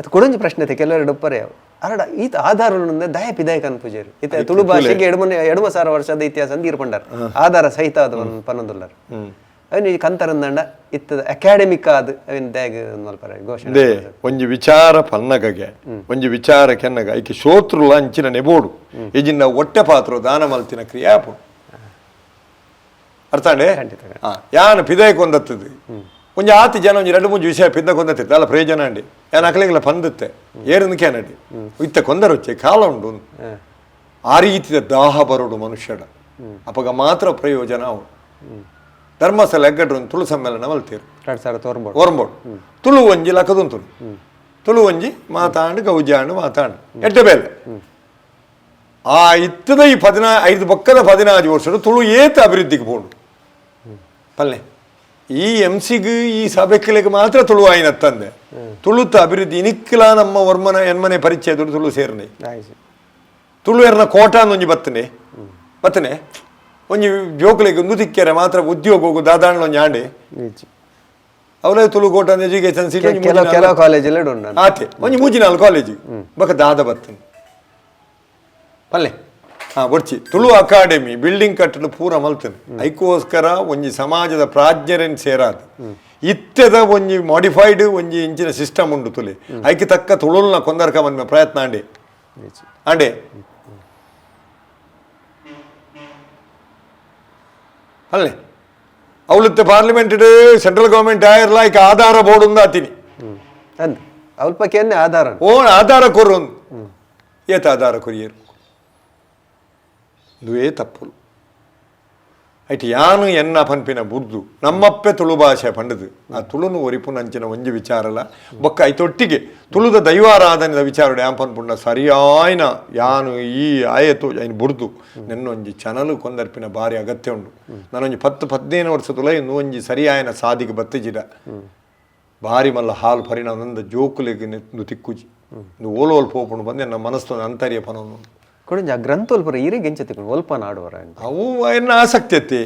ಮತ್ತು ಕೊಡಂಜಿ ಪ್ರಶ್ನೆ ಕೆಲವರು ಡೊಪ್ಪರೆ ಅರಡ ಈತ ಆಧಾರ ದಯ ಪಿದಾಯ ಕನ್ಪುಜೇರು ಈತ ತುಳು ಭಾಷೆಗೆ ಎಡಮ ಸಾರ ವರ್ಷದ ಇತಿಹಾಸ ಅಂತ ಇರ್ಪಂಡಾರ ಆಧಾರ ಸಹಿತ ಅದು ಪನ್ನೊಂದುಲ್ಲಾರ ಅವನು ಕಂತರಂದಂಡ ಇತ್ತದ ಅಕಾಡೆಮಿಕ್ ಆದ ಅವನ ದ್ಯಾಗ ಮಲ್ಪರ ಘೋಷಣೆ ಒಂಜಿ ವಿಚಾರ ಪನ್ನಗಗೆ ಒಂಜಿ ವಿಚಾರ ಕೆನ್ನಗ ಐಕೆ ಶೋತ್ರುಲ ಅಂಚಿನ ನೆಬೋಡು ಈಜಿನ ಹೊಟ್ಟೆ ಪಾತ್ರ ದಾನ ಮಲ್ತಿನ ಕ್ರಿಯಾಪು ಅರ್ಥಾಂಡೆ ಯಾನ ಪಿದಾಯ ಕೊಂದತ್ತದು ಒಂಜಿ ಆತಿ ಜನ ಒಂಜಿ 2-3 ವಿಷಯ ಪಿದ್ದ ಕೊಂದತ್ತಿತ್ತು ಅಲ್ಲ ಪ್ರಯೋಜನ ಅಂಡಿ ಯಾನ ಅಕಲಿಗೆಲ್ಲ ಪಂದತ್ತೆ ಏರನ್ನು ಕ್ಯಾನಡಿ ಇತ್ತ ಕೊಂದರೊಚ್ಚೆ ಕಾಲ ಉಂಡು ಆ ರೀತಿಯ ದಾಹ ಬರೋಡು ಮನುಷ್ಯಡ ಅಪಗ ಮಾತ್ರ ಪ್ರಯೋಜನ ಅವು ಧರ್ಮಸ್ಥಳ ಎಗ್ಗಡ್ರು ತುಳು ಸಮ್ಮೇಳನ ಮಲ್ತೀರು ಓರ್ಬೋಡು ತುಳು ಒಂಜಿ ಲಕ್ಕದೊಂದು ತುಳು ಒಂಜಿ ಮಾತಾಂಡು ಗೌಜಾಂಡು ಮಾತಾಂಡು ಎಡ್ಡೆ ಬೇಲೆ ಆ ಇತ್ತದ ಈ 5 ಪಕ್ಕದ 14 ವರ್ಷದ ತುಳು ಏತ ಅಭಿವೃದ್ಧಿಗೆ ಪೋಂಡು ಪಲ್ಲೆ ಈ ಎಂಸಿಗೆ ಈ ಸಭೆಗಳಿಗೆ ಮಾತ್ರ ತುಳು ಆಯ್ನತ್ತಂದೆ ತುಳುತ ಅಭಿವೃದ್ಧಿ ಇನಿಕ್ಕಿಲ ನಮ್ಮ ವರ್ಮನ ಎನ್ಮನೆ ಪರಿಚಯ ತುಳು ಸೇರ್ನೆ ತುಳು ಎರ್ನ ಕೋಟ ಒಂಜಿ ಬತ್ತನೆ ಒಂಜಿ ಜೋಕುಲೆಗೆ ನುತಿಕ್ಕೆರೆ ಮಾತ್ರ ಉದ್ಯೋಗ ಹೋಗು ದಾದಾಂಡ್ಲ ಒಂಜಿ ಆಂಡೆ ಅವಲೇ ತುಳು ಕೋಟ ಎಜುಕೇಶನ್ ಸಿಟಿ ಆತೆ ಒಂಜಿ 3-4 ಕಾಲೇಜ್ ಬಕ ದಾದ ಬತ್ತನೆ ಪಲ್ಲೆ ಒಡ್ಚಿ ತುಳು ಅಕಾಡೆಮಿ ಬಿಲ್ಡಿಂಗ್ ಕಟ್ಟಲು ಪೂರ ಮಲ್ತನೆ ಐಕೋಸ್ಕರ ಒಂಜಿ ಸಮಾಜದ ಪ್ರಾಜ್ಞರನ್ ಸೇರಾದ ಇತ್ತೆದ ಒಂಜಿ ಮಾಡಿಫೈಡ್ ಒಂಜಿ ಇಂಚಿನ ಸಿಸ್ಟಮ್ ಉಂಡು ತುಲೆ ಐಕೆ ತಕ್ಕ ತುಳುಲ್ನ ಕೊಂದರ್ಕ ಬಂದ ಪ್ರಯತ್ನ ಅಂಡೆ ಅಲ್ಲೇ ಅವಳತ್ತೆ ಪಾರ್ಲಿಮೆಂಟ್ ಸೆಂಟ್ರಲ್ ಗವರ್ಮೆಂಟ್ ಆಯರ್ಲ ಈಗ ಆಧಾರ ಬೋರ್ಡ್ ಉಂದ ಆತೀನಿ ಆಧಾರ ಆಧಾರ ಕೊರು ಏತ ಆಧಾರ ಕೊರಿಯರು ದುವೇ ತಪ್ಪುಲು ಐಟಿ ಯಾನು ಎನ್ನ ಪನ್ಪಿನ ಬುರ್ದು ನಮ್ಮಪ್ಪೆ ತುಳು ಭಾಷೆ ಪಂಡದು ಆ ತುಳುನು ಒರಿಪು ನಂಚಿನ ಒಂಜಿ ವಿಚಾರಲ್ಲ ಬೊಕ್ಕ ಐತೊಟ್ಟಿಗೆ ತುಳುದ ದೈವಾರಾಧನೆದ ವಿಚಾರ ಡ್ಯಾಂ ಪನ್ಪುಂಡ ಸರಿಯಾಯ್ನ ಯಾನು ಈ ಆಯತು ಐನ್ ಬುರ್ದು ನೆನ್ನೊಂಜಿ ಚನಲು ಕೊಂದರ್ಪಿನ ಭಾರಿ ಅಗತ್ಯ ಉಂಡು ನಾನೊಂಜಿ 10-15 ವರ್ಷ ತುಲ ಇನ್ನು ಒಂಜಿ ಸರಿಯಾಯನ ಸಾದಿಗೆ ಬತ್ತಿಜಿಡ ಭಾರಿ ಮಲ್ಲ ಹಾಲು ಪರಿಣಾಮ ನಂದ ಜೋಕುಲೆಗೆ ನೆತ್ತು ತಿಕ್ಕುಜಿ ಓಲೋಲ್ ಪೋಪುಂಡು ಬಂದು ನನ್ನ ಮನಸ್ಸು ಅಂತರ್ಯ ಪನೊಂದು ಕೊಡಂಜ ಗ್ರಂಥೋಲ್ಪರ ಈರಿಗೆ ಎಂಚತಿಕೊಂಡು ಒಲ್ಪ ನಾಡುವರ ಅವು ಏನ ಆಸಕ್ತಿ ಐತಿ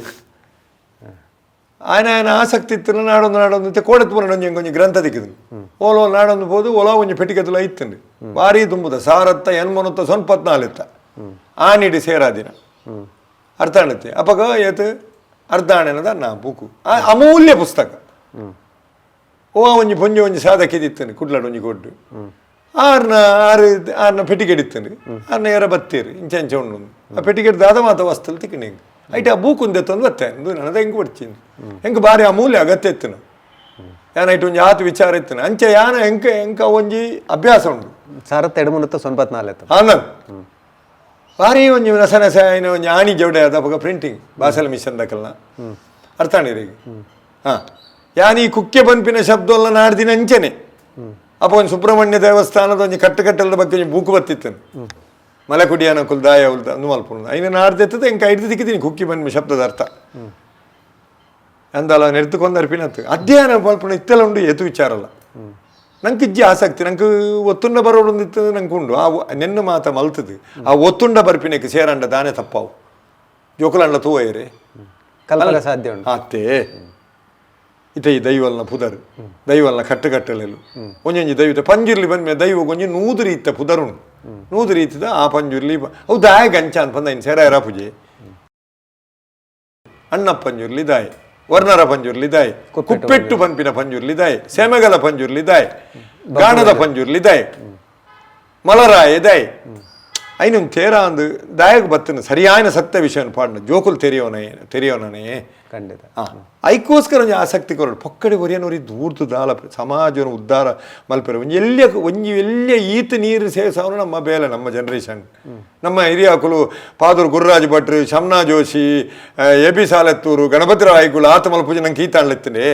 ಆಯ್ನ ಆಸಕ್ತಿ ಇತ್ತು ನಾಡೊಂದು ಕೋಡತ್ ಬರೋಣ ಒಂಜಿ ಗ್ರಂಥ ದಿಕ್ಕಿದ್ರು ಓಲೋ ನಾಡೊಂದು ಹೋದು ಒಲ ಒಂಜಿ ಪೆಟ್ಟಿಗೆತುಲ ಇತ್ತಂడి ಭಾರಿ ತುಂಬುದ ಸಾರತ್ತ ಎನ್ಮನುತ್ತ ಸೊನ್ಪತ್ನಾಲಿತ್ತ ಆನಿಡಿ ಸೇರಾದಿನ ಅರ್ಥಾಣತೆ ಅಪಗ ಏತ್ ಅರ್ಧಾಣೆನದ ನಾ ಬುಕು ಅಮೂಲ್ಯ ಪುಸ್ತಕ ಒಂಜಿ ಪೊಂಜಿ ಒಂಜಿ ಸಾಧಕಿದಿತ್ತಂడి ಕುಡ್ಲಾಡು ಒಂಜಿ ಕೊಡ್ಡು ಆರ್ನ ಪೆಟ್ಟಿಗೆಡಿತ್ತಂడి ಆರ್ನ ಎರ ಬತ್ತೀರಿ ಇಂಚ ಉಂಡು ಆ ಪೆಟ್ಟಿಗೆಡ್ ದಾದ ಮಾತ ವಸ್ತುಲು ತಿಕ್ಕಂಡಿ ಹೆಂಗೆ ಐಟೆ ಆ ಬೂಕುಂದೆತ್ತೊಂದು ಬತ್ತೆ ನನದ ಹೆಂಗೆ ಬರ್ತೀನಿ ಹೆಂಗೆ ಭಾರಿ ಅಮೂಲ್ಯ ಅಗತ್ಯ ಇತ್ತನು ಯಾನ ಐಟು ಒಂಜಿ ಆತು ವಿಚಾರ ಇತ್ತನು ಅಂಚೆ ಯಾನ ಹೆಂಕ ಒಂಜಿ ಅಭ್ಯಾಸ ಉಂಡು ಸಾರತ್ತ 2-3 ಆನಂದ್ ಭಾರಿ ಒಂಜಿ ನಸ ಒಂಜಿ ಆಣಿ ಜವಡೆ ಅದ ಪ್ರಿಂಟಿಂಗ್ ಭಾಷೆಲ ಮಿಷನ್ ದಕಲ್ನ ಅರ್ಥ ಈಗ ಯಾನಿ ಕುಕ್ಕೆ ಪನ್ಪಿನ ಶಬ್ದಲ್ಲ ನಾಡ್ದಿನ ಅಂಚೆನೆ ಅಪ್ಪ ಒಂದು ಸುಬ್ರಹ್ಮಣ್ಯ ದೇವಸ್ಥಾನದ ಒಂಜಿ ಕಟ್ಟೆಲ್ಲದ ಬಗ್ಗೆ ಒಂಜಿ ಬೂಕು ಬತ್ತಿತ್ತನು ಮಲೆಕುಡಿಯಾನ ಕುಲ್ದಾಯ ಉಲ್ದ ಅಂದು ಮಲ್ಪುಂಡು ಐನ ನಾಡ್ದೆತ್ತದ ಎಂಕ ಐದು ದಿಕ್ಕಿದ್ದೀನಿ ಕುಕ್ಕಿ ಪನ್ಪಿ ಶಬ್ದದ ಅರ್ಥ ಅಂದಲ್ಲ ನೆಡ್ತುಕೊಂದರ್ಪಿನತ್ತು ಅಧ್ಯಯನ ಮಲ್ಪುಂಡು ಇತ್ತೆಲ್ಲ ಉಂಡು ಎತ್ತು ವಿಚಾರಲ್ಲ ನಂಗೆ ಇಜ್ಜಿ ಆಸಕ್ತಿ ನಂಗೆ ಒತ್ತುಂಡ ಬರೋಡಿತ್ತು ನಂಗೆ ಉಂಡು ಆ ನೆನ್ನು ಮಾತ ಮಲ್ತದು ಆ ಒತ್ತುಂಡ ಬರ್ಪಿನಕ್ಕೆ ಸೇರಂಡ ದಾನೆ ತಪ್ಪಾವು ಜೋಕುಲಂಡ ತೂವೈರೆ ಕಲ್ಪನೆ ಸಾಧ್ಯ ಉಂಟು ಅತ್ತೇ ಇತ ಈ ದೈವಲ್ನ ಪುದರು ದೈವಲ್ನ ಕಟ್ಟುಕಟ್ಟಲೆಲು ಒಂಜೊಂಜಿ ದೈವ ಪಂಜುರ್ಲಿ ಬಂದ್ಮೇಲೆ ದೈವ ಒಂಜಿ 100 ರೀತಿಯ ಪುದರುಂಡು 100 ರೀತಿದ ಆ ಪಂಜುರ್ಲಿ ಅವು ದಾಯ ಗಂಚ ಅಂತ ಬಂದ ಇನ್ನು ಸೇರ ಪೂಜೆ ಅಣ್ಣ ಪಂಜುರ್ಲಿ ದಾಯ್ ವರ್ಣರ ಪಂಜುರ್ಲಿ ದಾಯ್ ಕುಪ್ಪೆಟ್ಟು ಪಂಪಿನ ಪಂಜುರ್ಲಿ ದಾಯ್ ಸೆಮೆಗಲ ಪಂಜುರ್ಲಿ ದಾಯ್ ಗಾಣದ ಪಂಜುರ್ಲಿ ದಾಯ್ ಮಲರಾಯ ದಾಯ್ ಐನೊಂದು ತೇರ ಅಂದು ದಾಯಕ್ಕೆ ಬತ್ತನ ಸರಿಯಾದ ಸತ್ಯ ವಿಷಯ ಪಾಡ್ನ ಜೋಕುಲು ತೆರೆಯೋನೇ ಖಂಡಿತ ಐಕೋಸ್ಕರ ಒಂಜಿ ಆಸಕ್ತಿ ಕೊರಡು ಪೊಕ್ಕಡೆ ಒರಿಯನವರಿ ದೂರ್ತು ದಾಲ ಸಮಾಜವನ್ನು ಉದ್ಧಾರ ಮಲ್ಪೆರೆ ಒಂಜಿ ಎಲ್ಲಿಯ ಈತ ನೀರು ಸೇವಿಸವನು ನಮ್ಮ ಬೇಲೆ ನಮ್ಮ ಜನರೇಷನ್ ನಮ್ಮ ಹಿರಿಯಕುಲು ಪಾದೂರು ಗುರುರಾಜ್ ಭಟ್ರು ಶಮ್ನಾ ಜೋಶಿ ಎ.ಬಿ. ಸಾಲೆತ್ತೂರು ಗಣಪತಿರಾವ್ ಐಕುಲು ಆತ ಮಲ್ಪೂಜೆ ನಂಗೆ ಈತಾಣ್ಲೆತ್ತನೆ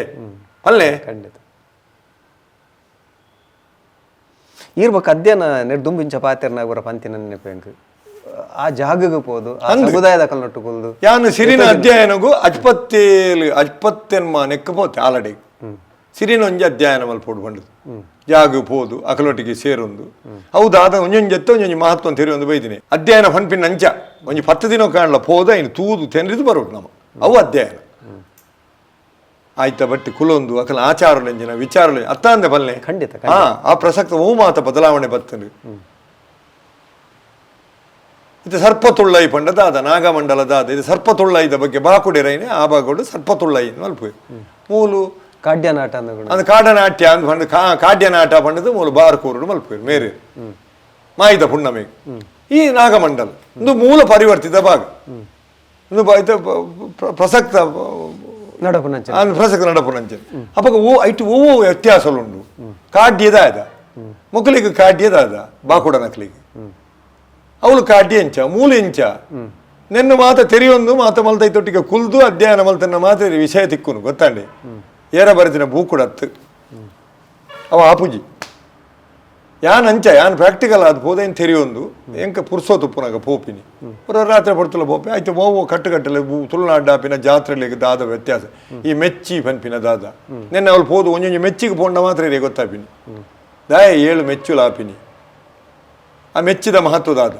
ಅಲ್ಲೇ ಖಂಡಿತ ಇರ್ಬೇಕು ಅಧ್ಯಯನ ನೆಡ್ದುಂಬಿಂಚ ಪಾತೆರ್ನಾಗುರ ಪಂತಿನ ನೆನಪೆಂಕ್ ಆ ಜಾಗಕ್ಕೆ ಹೋದು ಆ ಸಮುದಾಯದ ಕಲ್ನೊಟ್ಟುಕೊಲ್ದು ಯಾನು ಸಿರಿನ ಅಧ್ಯಯನಗೂ ಅಜ್ಪತ್ತೆನ್ಮ ನೆಕ್కపోతే ಆಲ್ರೆಡಿ ಸಿರಿನ ಒಂಜಿ ಅಧ್ಯಯನ ಮಲ್ಪೋಡು ಬಂಡದು ಜಾಗ ಪೋದು ಅಕಲೊಟ್ಟಿಗೆ ಸೇರೊಂದು ಹೌದಾದ ಒಂಜೊಂಜೆತ್ತ ಒಂಜೊಂಜಿ ಮಹತ್ವ ತೆರೆಯೊಂದು ಬೈದಿನಿ ಅಧ್ಯಯನ ಪನ್ಪಿನ ಅಂಚ ಒಂಜಿ 10 ದಿನ ಕಾಣಲ ಪೋದ ಇನ್ನು ತೂದು ತೆನ್ರಿದು ಬರೋದು ನಮ್ಮ ಅವು ಅಧ್ಯಯನ ಆಯ್ತ ಬಟ್ಟಿ ಕುಲೊಂದು ಅಕಲ ಆಚಾರಲೆಂಜಿನ ವಿಚಾರಲೆ ಅತ್ತ ಅಂದೆ ಬಲ್ಲೆ ಖಂಡಿತ ಆ ಪ್ರಸಕ್ತ ಮಾತ ಬದಲಾವಣೆ ಬರ್ತದೆ. ಇದು ಸರ್ಪತುಳ್ಳೈ ಪಂಡದಾದ ನಾಗಮಂಡಲದಾದ ಇದು ಸರ್ಪತುಳ್ಳೈದ ಬಗ್ಗೆ ಬಾಕುಡಿರೈನೆ ಆ ಭಾಗಗಳು ಸರ್ಪತುಳ್ಳೈ ಮಲ್ಪು ಮೂಲು ಕಾಡ್ಯನಾಟ ಅಂದ್ ಕಾಡನಾಟ್ಯ ಅಂದ್ ಪಂಡ ಕಾಡ್ಯನಾಟ ಪಂಡದು ಮೂಲು ಬಾರ್ಕೂರು ಮಲ್ಪು ಮೇರೆ ಮಾಯಿದ ಪುಣ್ಣಮೆ ಈ ನಾಗಮಂಡಲ ಒಂದು ಮೂಲ ಪರಿವರ್ತಿತ ಭಾಗ ಒಂದು ಪ್ರಸಕ್ತ ಪ್ರಸಕ್ತ ನಡಪುನಂಚೆ ಅಪ್ಪ ಐಟು ಓವೋ ವ್ಯತ್ಯಾಸಲುಂಡು ಕಾಡ್ಯದ ಅದ ಮೊಕ್ಕಲಿಗೆ ಕಾಡ್ಯದ ಅದ ಬಾಕುಡ ನಕ್ಲಿಗೆ ಅವಳು ಕಾಡ್ಯ ಎಂಚ ಮೂಲ ಎಂಚ ನೆನ್ನು ಮಾತ ತೆರಿಯೊಂದು ಮಾತ ಮಲ್ತೈತೊಟ್ಟಿಗೆ ಕುಲ್ದು ಅಧ್ಯಯನ ಮಲ್ತನ್ನ ಮಾತ್ರ ವಿಷಯ ತಿಕ್ಕುನು ಗೊತ್ತಾಂಡೆ ಏರ ಬರೆದಿನ ಬೂಕುಡತ್ತು ಅವ ಆಪುಜಿ ಯಾನ್ ಅಂಚ ಯಾನ್ ಪ್ರಾಕ್ಟಿಕಲ್ ಆದ ಪೋದೇನು ತೆರಿಯೊಂದು ಎಂಕ ಪುರ್ಸೋತು ಪುನಗ ಪೋಪಿನಿ ಪುರ ರಾತ್ರಿ ಪಡ್ತಲ ಪೋಪಿ ಆಯ್ತು ಓವೋ ಕಟ್ಟುಕಟ್ಟಲೆ ತುಳುನಾಡಾಪಿನ ಜಾತ್ರೆಲಿಗೆ ದಾದ ವ್ಯತ್ಯಾಸ ಈ ಮೆಚ್ಚಿ ಪನ್ಪಿನ ದಾದ ನೆನ್ನೆ ಅವಳು ಪೋದು ಒಂಜೊಂಜಿ ಮೆಚ್ಚಿಗೆ ಪೋಂಡ ಮಾತ್ರ ಗೊತ್ತಾಪಿನಿ ದಾಯ 7 ಮೆಚ್ಚುಲು ಆಪಿನಿ ಆ ಮೆಚ್ಚಿದ ಮಹತ್ವದಾದ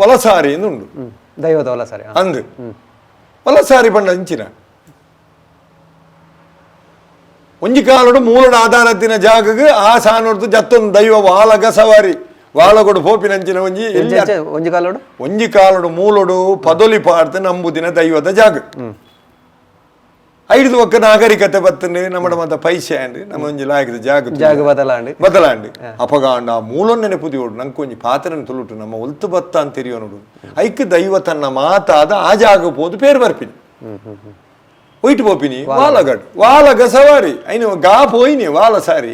ವಲಸಾರಿ ಎಂದುಂಡು ದೈವದ ವಲಸಾರಿ ಅಂದು ವಲಸಾರಿ ಪಂಡ ಅಂಚಿನ ಒಂಜಿ ಕಾಲಡು ಮೂಲಡ ಆಧಾರತ್ತಿನ ಜಾಗಗೆ ಆ ಸಾನೊರ್ದು ಜತ್ತೊಂದು ದೈವ ವಾಲಗ ಸವಾರಿ ವಾಲಗೊಡು ಪೋಪಿನಂಚಿನ ಒಂಜಿ ಕಾಲಡು ಮೂಲಡು ಪದೊಲಿ ಪಾಡ್ತ ನಂಬುದಿನ ದೈವದ ಜಾಗ ಐದು ಒಕ್ಕ ನಾಗರಿಕತೆ ಬತ್ತಂಡು ನಮ್ಮ ಮತ ಪೈಸೆ ಅಂಡ್ ನಮ್ಮ ಒಂಜಿ ಲಾಯಕದ ಜಾಗ ಬದಲಾಂಡು ಅಪಗಾಂಡ ಮೂಲ ನೆನಪುದಿ ಓಡು ನಂಗೆ ಒಂಜಿ ಪಾತ್ರನ ತುಳುಟು ನಮ್ಮ ಒಲ್ತು ಬತ್ತ ಅಂತ ತೆರಿಯೋ ನೋಡು ಐಕ್ ದೈವ ತನ್ನ ಮಾತಾದ ಆ ಜಾಗ ಪೋದು ಪೇರು ಬರ್ಪಿನಿ ಒಯ್ಟು ಪೋಪಿನಿ ವಾಲಗಡ್ ವಾಲಗ ಸವಾರಿ ಐನು ಗಾ ಪೋಯಿನಿ ವಾಲ ಸಾರಿ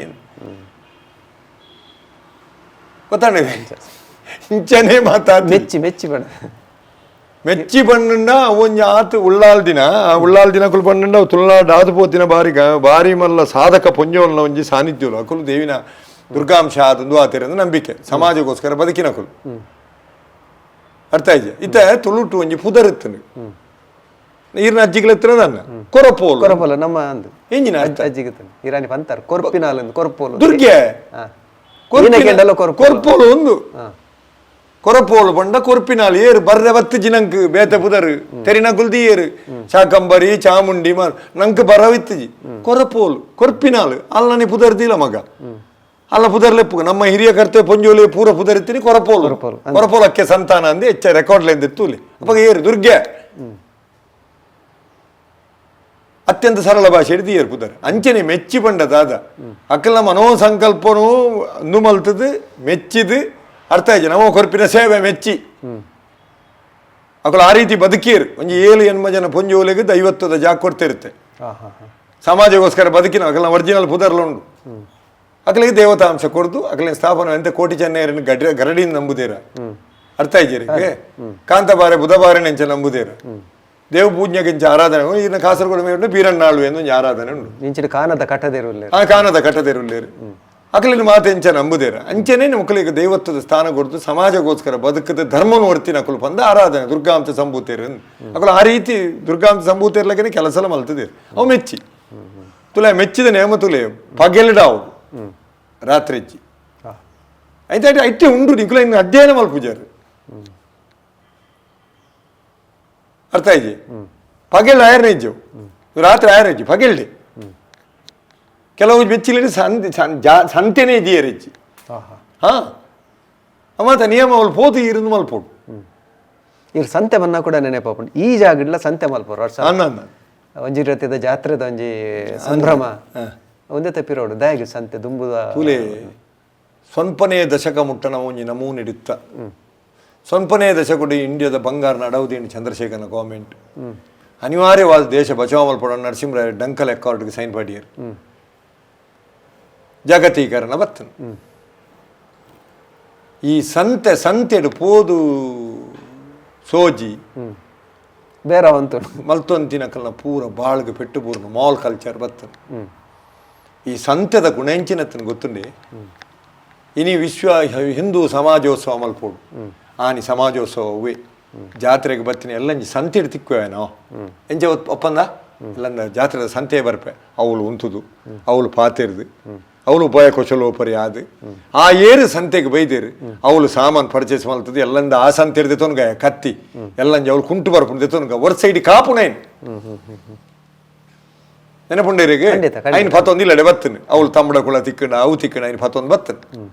ಗೊತ್ತಾಂಡೆ ಇಂಚನೆ ಮಾತಾಡ ಮೆಚ್ಚಿ ಪಂಡ ಒಂಜಿ ಆತು ಉಳ್ಳಾಲ್ ದಿನ ಅಕುಲು ಪಂಡ ತುಳುನಾಡು ಆದುಪೋತಿನ ಬಾರಿ ಮಲ್ಲ ಸಾಧಕ ಪೊಂಜೋಲ್ನ ಒಂಜಿ ಸಾನ್ನಿಧ್ಯಲು ಅಕುಲು ದೇವಿನ ದುರ್ಗಾಂಶ ಆದಂದು ಆತಿರಂದು ನಂಬಿಕೆ ಸಮಾಜಕ್ಕೋಸ್ಕರ ಬದುಕಿನಕುಲು ಅರ್ಥ ಆಯ್ತು ಇತ್ತ ತುಳುಟು ಒಂಜಿ ಪುದರಿತ್ತನು ಈರ್ನ ಅಜ್ಜಿಗಳ ಹತ್ರದನ್ನ ಕೊರಪೋಲು ನಮ್ಮ ಎಂಜಿನ ಇರಾನಿ ಪಂತಾರ ಕೊರ್ಪಿನಾಲ್ ಕೊರಪೋಲು ದುರ್ಗೆ ಕೊರ್ಪೋಲು ಒಂದು ಕೊರಪೋಲು ಪಂಡ ಕೊರ್ಪಿನಾಲ್ ಏರು ಬರ್ರೆ ಬತ್ತು ಜಿನಂಕ್ ಬೇತೆ ಪುದರು ತೆರಿನ ಗುಲ್ದಿ ಏರು ಶಾಕಂಬರಿ ಚಾಮುಂಡಿ ನಂಕ್ ಬರವಿತ್ತಜಿ ಕೊರಪೋಲು ಕೊರ್ಪಿನಾಲ್ ಅಲ್ಲನೆ ಪುದರ್ದಿಲ್ಲ ಮಗ ಅಲ್ಲ ಪುದರ್ಲೆಪ್ಪು ನಮ್ಮ ಹಿರಿಯ ಕರ್ತವ್ಯ ಪೊಂಜೋಲಿ ಪೂರ ಪುದರಿತ್ತೀನಿ ಕೊರಪೋಲಕ್ಕೆ ಸಂತಾನ ಅಂದೆ ಹೆಚ್ಚ ರೆಕಾರ್ಡ್ಲೆಂದ ತೂಲಿ ಅಪ್ಪ ಏರು ದುರ್ಗೆ ಅತ್ಯಂತ ಸರಳ ಭಾಷೆ ಹಿಡಿದು ಏರು ಪುದರ್ ಅಂಚನೆ ಮೆಚ್ಚಿ ಪಂಡದಾದ ಅಕ್ಕಲ ಮನೋಸಂಕಲ್ಪನೂ ನುಮಲ್ತದು ಮೆಚ್ಚಿದು ಅರ್ಥ ಆಯ್ತು ನಮ್ಮ ಕೊರ್ಪಿನ ಸೇವೆ ಮೆಚ್ಚಿ ಅಕಲು ಆ ರೀತಿ ಬದುಕೀರು ಒಂಜಿ 7 ಜನ ಪೊಂಜೋಲಿಗೆ ದೈವತ್ವದ ಜಾಗ ಕೊಡ್ತಿರುತ್ತೆ ಸಮಾಜಕ್ಕೋಸ್ಕರ ಬದುಕಿನ ಅಕಲ ಒರಿಜಿನಲ್ ಪುದರ್ಲುಂಡು ಅಕಲಿಗೆ ದೇವತಾಂಶ ಕೊಡ್ದು ಅಕಲಿನ ಸ್ಥಾಪನೆ ಅಂತ ಕೋಟಿ ಚೆನ್ನೈರನ್ನು ಗರಡಿನ ನಂಬುದೇರ ಅರ್ಥ ಆಯ್ತು ಕಾಂತಬಾರೆ ಬುಧಬಾರೆ ನೆಂಚ ನಂಬುದೇರ ದೇವ ಪೂಜ್ಞಗಿಂಚ ಆರಾಧನೆ ಇನ್ನು ಕಾಸರಗೋಡು ಮೇಲೆ ಬೀರಣ್ಣಾಳು ಎಂದು ಆರಾಧನೆ ಉಂಟು ಕಾನದ ಕಟ್ಟದಿರುಲ್ಲೇರು ಅಕಲಿನ ಮಾತೆಂಚ ನಂಬುದೇರ ಅಂಚನೆ ಮಕ್ಕಳಿಗೆ ದೈವತ್ವದ ಸ್ಥಾನ ಕೊಡ್ತು ಸಮಾಜಕ್ಕೋಸ್ಕರ ಬದುಕದ ಧರ್ಮನ ವರ್ತಿನ ಅಕಲು ಬಂದ ಆರಾಧನೆ ದುರ್ಗಾಂಶ ಸಂಭೂತೇರು ಅಕಲು ಆ ರೀತಿ ದುರ್ಗಾಂಶ ಸಂಭೂತೇರ್ಲಕ್ಕೆ ಕೆಲಸ ಮಲ್ತದೇರು ಅವು ಮೆಚ್ಚಿ ತುಲೆ ಮೆಚ್ಚಿದ ನೇಮ ತುಲೆ ಪಗೆಲ್ಡಾವು ರಾತ್ರಿ ಹೆಚ್ಚಿ ಐತೆ ಐತೆ ಉಂಡು ನಿಕುಲ ಇನ್ನು ಅಧ್ಯಯನ ಮಲ್ಪುಜಾರು ಅರ್ಥ ಆಯ್ತು ಪಗೆಲ್ ಆಯರ್ನೆಜ್ಜು ರಾತ್ರಿ ಆಯರ್ನೆಜ್ಜಿ ಪಗೆಲ್ಡೆ ಕೆಲವು ಮೆಚ್ಚಿಲಿ ಸಂತೆನೇ ಇದೆಯೇ ಹೆಚ್ಚಿ ಹಾ ಮಾತ ನಿಯಮ ಅವಳು ಪೋತು ಇருந்து ಮಲ್ಪೋಡು ಇರ್ ಸಂತೆ ಬನ್ನ ಕೂಡ ನೆನಪು ಈ ಜಾಗಡ್ಲ ಸಂತೆ ಮಲ್ಪೋರು ವರ್ಷ ಒಂಜಿ ರೀತಿಯ ಜಾತ್ರೆದ ಒಂಜಿ ಸಂಭ್ರಮ ಒಂದೇ ತಪ್ಪಿರೋಡು ದಯಗೆ ಸಂತೆ ದುಂಬುದ ತುಲೆ ಸ್ವಲ್ಪನೇ ದಶಕ ಮುಟ್ಟನ ಒಂಜಿ ನಮೂನಿಡುತ್ತ ಸ್ವಲ್ಪನೇ ದಶಕುಡಿ ಇಂಡಿಯಾದ ಬಂಗಾರ ಅಡವುದೇನು ಚಂದ್ರಶೇಖರನ ಗೌರ್ಮೆಂಟ್ ಅನಿವಾರ್ಯವಾದ ದೇಶ ಬಚಾವ್ ಮಲ್ಪಡ ನರಸಿಂಹರಾಯ ಡಂಕಲ್ ಅಕಾರ್ಡ್ಗೆ ಸೈನ್ ಪಾಡಿಯರು ಜಗತೀಕರಣ ಬರ್ತನು ಈ ಸಂತೆಡು ಪೋದು ಸೋಜಿ ಬೇರವಂತು ಮಲ್ತೊಂತಿನ ಕಲ್ನ ಪೂರ ಬಾಳ್ಗೆ ಪೆಟ್ಟು ಪೂರ್ಣ ಮಾಲ್ ಕಲ್ಚರ್ ಬರ್ತನು ಈ ಸಂತೆದ ಗುಣೆಂಚಿನತ್ತನ ಗೊತ್ತುಂಡೆ ಇನಿ ವಿಶ್ವ ಹಿಂದೂ ಸಮಾಜೋತ್ಸವ ಮಲ್ಪೋಡು ಆನಿ ಸಮಾಜೋತ್ಸವವೇ ಜಾತ್ರೆಗೆ ಬರ್ತೀನಿ ಎಲ್ಲಂಜಿ ಸಂತೆಡು ತಿಕ್ಕುವೇನೋ ಎಂಜ ಒಪ್ಪಂದ ಎಲ್ಲಂದ ಜಾತ್ರೆದ ಸಂತೆ ಬರ್ಪೆ ಅವಳು ಉಂತುದು ಅವಳು ಪಾತೆರ್ದು ಅವಳು ಉಪಾಯ ಕೊಚಲೋಪರಿ ಆದು ಆ ಏರು ಸಂತೆಗೆ ಬೈದೇರು ಅವಳು ಸಾಮಾನು ಪರ್ಚೇಸ್ ಮಲ್ತದ್ದು ಎಲ್ಲಂದ ಆ ಸಂತೆ ದೆತೊನ್ಗ ಕತ್ತಿ ಎಲ್ಲಂಜಿ ಅವಳು ಕುಂಟು ಬರ್ಪುಂಡು ದೆತೊನ್ಗ ಒರ್ ಸೈಡ್ ಕಾಪುನೇನು ನೆನಪುಂಡೇರಿಗೆ ಐನ್ 11 ಇಲ್ಲಡೆ ಬತ್ತನು ಅವಳು ತಮ್ಮಡ ಕುಳ ತಿಕ್ಕಣ ಅವು ತಿಕ್ಕಣ ಐನ್ 11 ಬತ್ತನು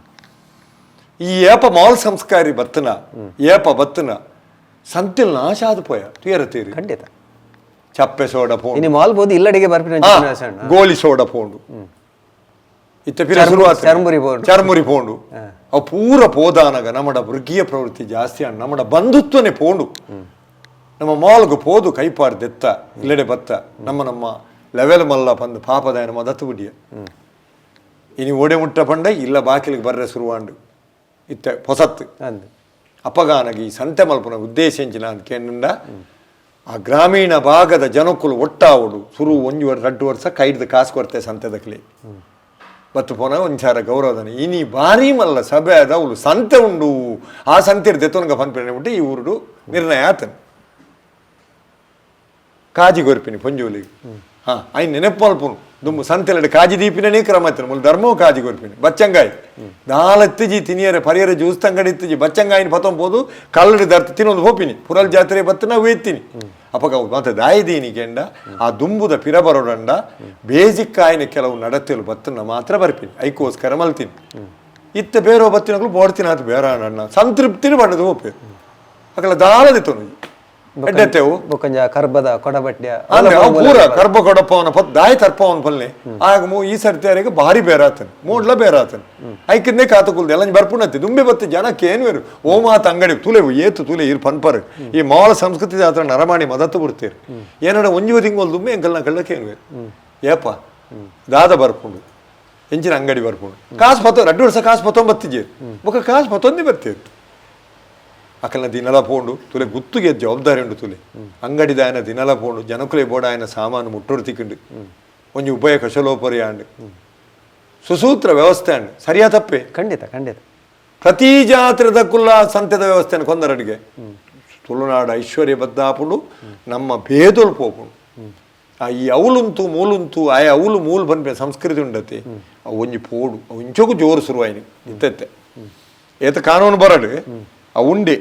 ಈ ಏಪ ಮಾಲ್ ಸಂಸ್ಕಾರಿ ಬತ್ತನ ಏಪ ಬತ್ತನ ಸಂತಿಲ್ ನಾಶ ಆದ ಪೋಯ ತೀರತೀರಿ ಖಂಡಿತ ಚಪ್ಪೆ ಸೋಡ ಪೋಂಡು ಇನಿ ಮಾಲ್ ಬೋದು ಇಲ್ಲಡೆಗೆ ಬರ್ಪಿನ ಗೋಲಿ ಸೋಡ ಪೋಂಡು ಇತ್ತ ಪಿರ ಶುರುವಾತ ಚರ್ಮುರಿ ಪೋಂಡು ಅವು ಪೂರ ಪೋದಾನಗ ನಮ್ಮಡ ಮೃಗೀಯ ಪ್ರವೃತ್ತಿ ಜಾಸ್ತಿ ಅಣ್ಣ ನಮ್ಮಡ ಬಂಧುತ್ವನೇ ಪೋಂಡು ನಮ್ಮ ಮಾಲ್ಗು ಪೋದು ಕೈಪಾರ್ ದೆತ್ತ ಇಲ್ಲಡೆ ಬತ್ತ ನಮ್ಮ ಲೆವೆಲ್ ಮಲ್ಲ ಪಂದು ಪಾಪದಾಯನ ಮದತ್ತು ಬಿಡಿಯ ಇನಿ ಓಡೆ ಮುಟ್ಟ ಪಂಡ ಇಲ್ಲ ಬಾಕಿಲಿಗೆ ಬರ್ರೆ ಶುರುವಾಂಡು ಇತ್ತ ಹೊಸತ್ತು ಅಪಗಾನಗಿ ಈ ಸಂತೆ ಮಲ್ಪನ ಉದ್ದೇಶಿಂಚಿನ ಅಂದ್ಕೆಂಡ ಆ ಗ್ರಾಮೀಣ ಭಾಗದ ಜನಕ್ಕುಲು ಒಟ್ಟಾವುಡು ಶುರು 1-2 ವರ್ಷ ಕೈಡ್ದು ಕಾಸು ಕೊಡ್ತೆ ಸಂತೆದಕ್ಲಿ ಬತ್ತು ಪೋನ ಒಂಚಾರ ಗೌರವದನೆ ಇನಿ ಭಾರಿ ಮಲ್ಲ ಸಭೆ ಅದ ಅವಳು ಸಂತೆ ಉಂಡು ಆ ಸಂತೆ ದೆತ್ತೊನಗ ಪನ್ಪೇನೆ ಬಿಟ್ಟು ಈ ಊರುಡು ನಿರ್ಣಯ ಆತನು ಕಾಜಿ ಗೊರ್ಪಿನಿ ಪೊಂಜೋಲಿಗೆ ಐನ್ ನೆನಪು ಮಲ್ಪುನು ದುಮ್ಮು ಸಂತೆಲಡೆ ಕಾಜಿ ದೀಪಿನೇ ಕ್ರಮತ್ತನು ಮುಲ್ ಧರ್ಮವು ಕಾಜಿ ಗೊರ್ಪಿನಿ ಬಚ್ಚಂಗಾಯಿ ನಾಲತ್ತಿಜಿ ತಿನಿಯರೆ ಪರಿಯರ ಜ್ಯೂಸ್ ತಂಗಡಿ ಇತ್ತಿಜಿ ಬಚ್ಚಂಗಾಯಿನ ಪತೊಂಬೋದು ಕಲ್ಲಡಿ ದರ್ತ ತಿನ್ನೊಂದು ಹೋಪಿನಿ ಪುರಲ್ ಜಾತ್ರೆ ಬತ್ತ ನಾವು ಎತ್ತೀನಿ ಅಪಗ ಮತ್ತೆ ದಾಯದೀನಿ ಕೆಂಡ ಆ ದುಂಬುದ ಪಿರಬರೋಡಂಡ ಬೇಸಿಕ್ ಆಯ್ನ ಕೆಲವು ನಡತೆಲು ಬತ್ತನ್ನ ಮಾತ್ರ ಬರ್ಪಿನಿ ಐಕೋಸ್ಕರ ಮಲ್ತೀನಿ ಇತ್ತ ಬೇರೋ ಬತ್ತಿನಗಳು ಬೋಡ್ತೀನಿ ಅದು ಬೇರ ಅಣ್ಣ ಸಂತೃಪ್ತಿನ ಬಣ್ಣದು ಹೋಪೇರು ಅಕಲ ದಾಳದಿತ್ತು ಎಡ್ಡೆತ್ತೇವು ಬೊಕಂಜ ಕರ್ಬದ ಕೊಡಬಟ್ಟ್ಯ ಪೂರ ಕರ್ಬ ಕೊಡಪ್ಪವನ ಪತ್ ದಾಯ ತರ್ಪವನ ಪಲ್ಲೆ ಆಗ ಈ ಸರ್ತಿಯಾರಿಗೆ ಭಾರಿ ಬೇರಾತನ್ ಮೂಡ್ಲ ಬೇರಾತನ್ ಐಕಿಂದೇ ಕಾತಕುಲ್ದೆ ಎಲ್ಲ ಬರ್ಪುಣತ್ತಿ ದುಂಬೆ ಬತ್ತಿ ಜನಕ್ಕೆ ಏನು ಬೇರು ಓಮಾತ ಅಂಗಡಿ ತುಲೆ ಏತು ತುಲೆ ಇರ್ ಪನ್ಪರ್ ಈ ಮಾಲ ಸಂಸ್ಕೃತಿ ಜಾತ್ರ ನರಮಾಣಿ ಮದತ್ತು ಬಿಡ್ತೀರಿ ಏನಡ ಒಂಜು ತಿಂಗೋಲ್ ದುಂಬೆ ಎಂಕಲ್ನ ಕಳ್ಳಕ್ಕೆ ಏನು ಬೇರು ಏಪ ದಾದ ಬರ್ಪುಂಡು ಎಂಚಿನ ಅಂಗಡಿ ಬರ್ಪುಂಡು ಕಾಸು 2 ವರ್ಷ ಕಾಸು 19 ಬೊಕ ಕಾಸು 11 ಬರ್ತೀರಿ ಅಕಲ್ನ ದಿನಲ ಪೋಂಡು ತುಲೆ ಗುತ್ತುಗೆ ಜವಾಬ್ದಾರಿ ಉಂಡು ತುಲೆ ಅಂಗಡಿದಾಯನ ದಿನಲ ಪೋಂಡು ಜನಕುಲೆ ಬೋಡ ಆಯನ ಸಾಮಾನು ಮುಟ್ಟೋರು ತಿಕ್ಕಿಂಡು ಒಂಜಿ ಉಭಯ ಕಶಲೋಪರಿ ಆಂಡು ಸುಸೂತ್ರ ವ್ಯವಸ್ಥೆ ಆಂಡು ಸರಿಯಾ ತಪ್ಪೆ ಖಂಡಿತ ಖಂಡಿತ ಪ್ರತಿ ಜಾತ್ರೆದಕ್ಕುಲ್ಲ ಸಂತೆದ ವ್ಯವಸ್ಥೆನ ಕೊಂದರಡಿಗೆ ತುಳುನಾಡು ಐಶ್ವರ್ಯ ಬದ್ದಾಪುಂಡು ನಮ್ಮ ಭೇದೊಲು ಪೋಪುಂಡು ಈ ಅವಲುಂತು ಮೂಲುಂತು ಆ ಅವಲು ಮೂಲ ಬಂದ್ಬೆ ಸಂಸ್ಕೃತಿ ಉಂಡತಿ ಅವು ಒಂಜಿ ಪೋಡು ಅವು ಇಂಚೋಗು ಜೋರು ಶುರುವಾಯಿನಿ ಇತ್ತೆ ಏತ ಕಾನೂನು ಬರಡು ಆ ಉಂಡೆ